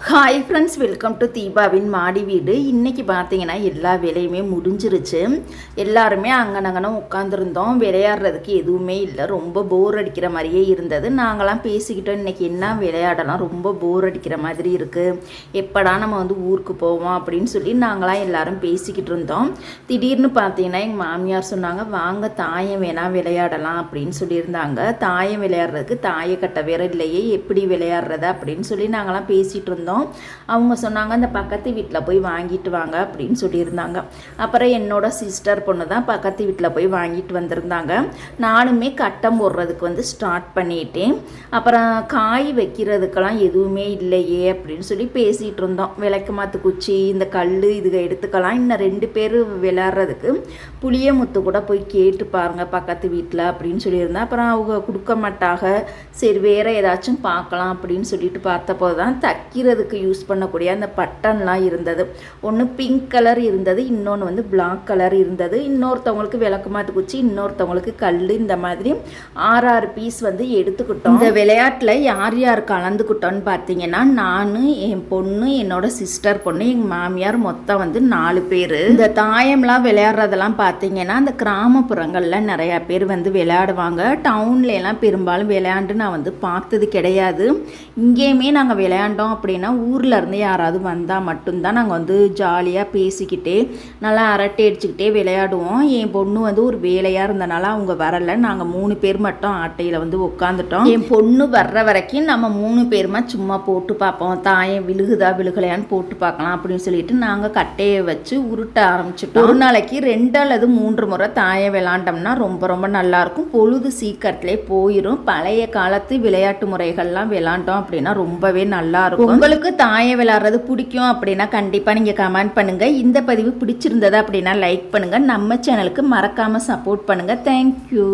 Hi friends, welcome to தீபாவின் மாடி வீடு. இன்றைக்கி பார்த்தீங்கன்னா எல்லா வேலையுமே முடிஞ்சிருச்சு. எல்லாருமே அங்கனங்கனம் உட்காந்துருந்தோம். விளையாடுறதுக்கு எதுவுமே இல்லை, ரொம்ப போர் அடிக்கிற மாதிரியே இருந்தது. நாங்களாம் பேசிக்கிட்டோம், இன்றைக்கி என்ன விளையாடலாம், ரொம்ப போர் அடிக்கிற மாதிரி இருக்குது, எப்படா நம்ம ஊருக்கு போவோம் அப்படின்னு சொல்லி நாங்களாம் எல்லாரும் பேசிக்கிட்டு இருந்தோம். திடீர்னு பார்த்தீங்கன்னா எங்கள் மாமியார் சொன்னாங்க, வாங்க தாயம் வேணால் விளையாடலாம் அப்படின்னு சொல்லியிருந்தாங்க. தாயம் விளையாடுறதுக்கு தாயக்கட்டை வேற இல்லையே, எப்படி விளையாடுறது அப்படின்னு சொல்லி நாங்களாம் பேசிகிட்டு இருந்தோம். அவங்க சொன்னாங்க, அந்த பக்கத்து வீட்டில் போய் வாங்கிட்டு வாங்க அப்படின்னு சொல்லியிருந்தாங்க. அப்புறம் என்னோட சிஸ்டர் பொண்ணு தான் பக்கத்து வீட்டில் போய் வாங்கிட்டு வந்திருந்தாங்க. நானுமே கட்டம் போடுறதுக்கு ஸ்டார்ட் பண்ணிட்டேன். அப்புறம் காய் வைக்கிறதுக்கெல்லாம் எதுவுமே இல்லையே அப்படின்னு சொல்லி பேசிகிட்டு இருந்தோம். விளக்கு மாத்து குச்சி, இந்த கல் இதுக எடுத்துக்கலாம், இன்னும் 2 பேர் விளையாடுறதுக்கு புளிய முத்து கூட போய் கேட்டு பாருங்க பக்கத்து வீட்டில் அப்படின்னு சொல்லியிருந்தேன். அப்புறம் அவங்க கொடுக்க மாட்டாங்க, சரி வேறு ஏதாச்சும் பார்க்கலாம் அப்படின்னு சொல்லிட்டு பார்த்தப்போ தான் தைக்கிறதுக்கு யூஸ் பண்ணக்கூடிய அந்த பட்டன்லாம் இருந்தது. ஒன்று பிங்க் கலர் இருந்தது, இன்னொன்று பிளாக் கலர் இருந்தது. இன்னொருத்தவங்களுக்கு விளக்கு மாட்டு குச்சி, இன்னொருத்தவங்களுக்கு கல், இந்த மாதிரி 6 பீஸ் எடுத்துக்கிட்டோம். இந்த விளையாட்டில் யார் யார் கலந்துக்கிட்டோன்னு பார்த்தீங்கன்னா, நான், என் பொண்ணு, என்னோட சிஸ்டர் பொண்ணு, எங்கள் மாமியார், மொத்தம் 4 பேர். இந்த தாயம்லாம் விளையாடுறதெல்லாம் பார்த்தீங்கன்னா அந்த கிராமப்புறங்களில் நிறையா பேர் விளையாடுவாங்க. டவுன்லாம் பெரும்பாலும் விளையாண்டு நான் பார்த்தது கிடையாது. இங்கேயுமே நாங்கள் விளையாண்டோம் அப்படின்னா ஊரில் இருந்து யாராவது வந்தால் மட்டும்தான் நாங்கள் ஜாலியாக பேசிக்கிட்டே நல்லா அரட்டை அடிச்சுக்கிட்டே விளையாடுவோம். என் பொண்ணு ஒரு வேலையாக இருந்தனால அவங்க வரலை. நாங்கள் 3 பேர் மட்டும் ஆட்டையில் உட்காந்துட்டோம். என் பொண்ணு வர்ற வரைக்கும் நம்ம 3 பேருமா சும்மா போட்டு பார்ப்போம், தாயம் விழுகுதா விழுகலையான்னு போட்டு பார்க்கலாம் அப்படின்னு சொல்லிட்டு நாங்கள் கட்டையை வச்சு உருட்ட ஆரம்பிச்சிட்டோம். ஒரு நாளைக்கு 2 அல்லது 3 முறை தாயம் விளையாண்டோம்னா ரொம்ப ரொம்ப நல்லாயிருக்கும். பொழுது சீக்கிரத்திலே போயிடும். பழைய காலத்து விளையாட்டு முறைகள்லாம் விளையாண்டோம் அப்படின்னா ரொம்பவே நல்லாயிருக்கும். உங்களுக்கு தாயம் விளையாடுறது பிடிக்கும் அப்படின்னா கண்டிப்பாக நீங்கள் கமெண்ட் பண்ணுங்கள். இந்த பதிவு பிடிச்சிருந்தது அப்படின்னா லைக் பண்ணுங்கள். நம்ம சேனலுக்கு மறக்காமல் சப்போர்ட் பண்ணுங்கள். தேங்க்யூ.